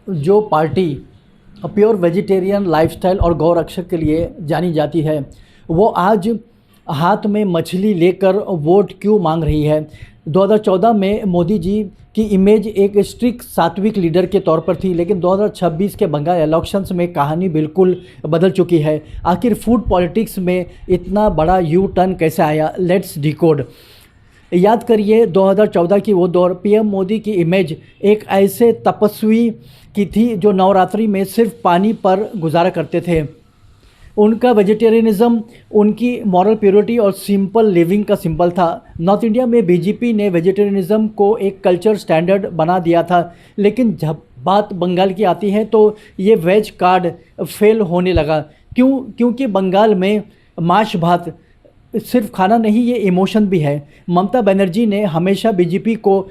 जो party pure vegetarian lifestyle और गौरक्षक के लिए जानी जाती है, वो आज हाथ में मछली लेकर वोट क्यों मांग रही है। 2014 में मोदी जी की इमेज एक स्ट्रिक्ट सात्विक लीडर के तौर पर थी, लेकिन 2026 के बंगाल इलेक्शंस में कहानी बिल्कुल बदल चुकी है। आखिर फूड पॉलिटिक्स में इतना बड़ा यू टर्न कैसे आया, लेट्स डिकोड। याद करिए 2014 की वो दौर, पीएम मोदी की इमेज एक ऐसे तपस्वी की थी जो नवरात्रि में सिर्फ पानी पर गुजारा करते थे। उनका वेजिटेरियनिज़्म उनकी मॉरल प्योरिटी और सिंपल लिविंग का सिंबल था। नॉर्थ इंडिया में बीजेपी ने वेजिटेरियनिज़्म को एक कल्चर स्टैंडर्ड बना दिया था, लेकिन जब बात बंगाल की आती है तो ये वेज कार्ड फेल होने लगा। क्योंकि बंगाल में मांस भात सिर्फ खाना नहीं, ये इमोशन भी है। ममता बनर्जी ने हमेशा बीजेपी को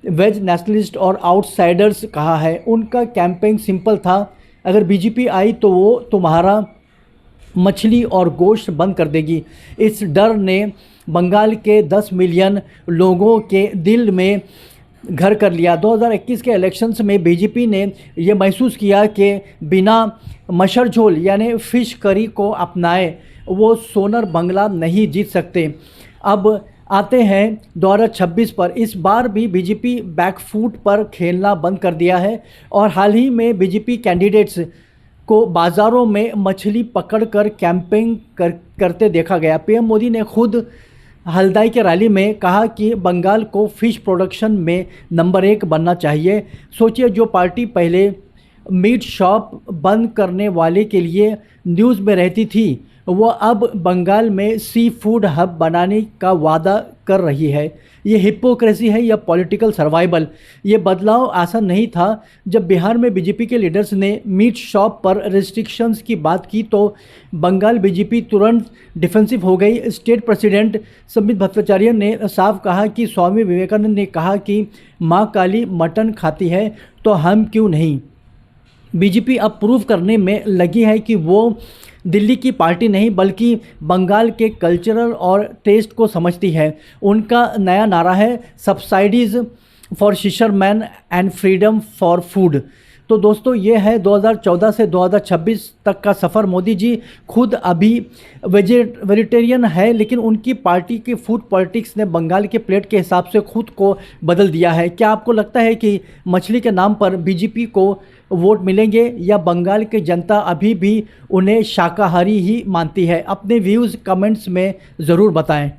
वेज नेशनलिस्ट और आउटसाइडर्स कहा है। उनका कैंपेन सिंपल था, अगर बीजेपी आई तो वो तुम्हारा मछली और गोश्त बंद कर देगी। इस डर ने बंगाल के 10 मिलियन लोगों के दिल में घर कर लिया। 2021 के इलेक्शंस में बीजेपी ने यह महसूस किया कि बिना मशर झोल यानी फ़िश करी को अपनाए वो सोनर बंगला नहीं जीत सकते। अब आते हैं 2026 पर। इस बार भी बीजेपी बैकफुट पर खेलना बंद कर दिया है और हाल ही में बीजेपी कैंडिडेट्स को बाज़ारों में मछली पकड़कर कैंपेन करते देखा गया। पीएम मोदी ने खुद हल्दवाई के रैली में कहा कि बंगाल को फ़िश प्रोडक्शन में नंबर 1 बनना चाहिए। सोचिए, जो पार्टी पहले मीट शॉप बंद करने वाले के लिए न्यूज़ में रहती थी, वो अब बंगाल में सी फूड हब बनाने का वादा कर रही है। ये हिपोक्रेसी है या पॉलिटिकल सर्वाइवल। ये बदलाव आसान नहीं था। जब बिहार में बीजेपी के लीडर्स ने मीट शॉप पर रिस्ट्रिक्शंस की बात की तो बंगाल बीजेपी तुरंत डिफेंसिव हो गई। स्टेट प्रेसिडेंट संबित भट्टाचार्य ने साफ कहा कि स्वामी विवेकानंद ने कहा कि माँ काली मटन खाती है तो हम क्यों नहीं। बीजेपी अब प्रूव करने में लगी है कि वो दिल्ली की पार्टी नहीं बल्कि बंगाल के कल्चरल और टेस्ट को समझती है। उनका नया नारा है subsidies for fisherman and freedom for food. तो दोस्तों, ये है 2014 से 2026 तक का सफ़र। मोदी जी खुद अभी वेजिटेरियन है, लेकिन उनकी पार्टी की फूड पॉलिटिक्स ने बंगाल के प्लेट के हिसाब से खुद को बदल दिया है। क्या आपको लगता है कि मछली के नाम पर बीजेपी को वोट मिलेंगे या बंगाल की जनता अभी भी उन्हें शाकाहारी ही मानती है? अपने व्यूज़ कमेंट्स में ज़रूर बताएं।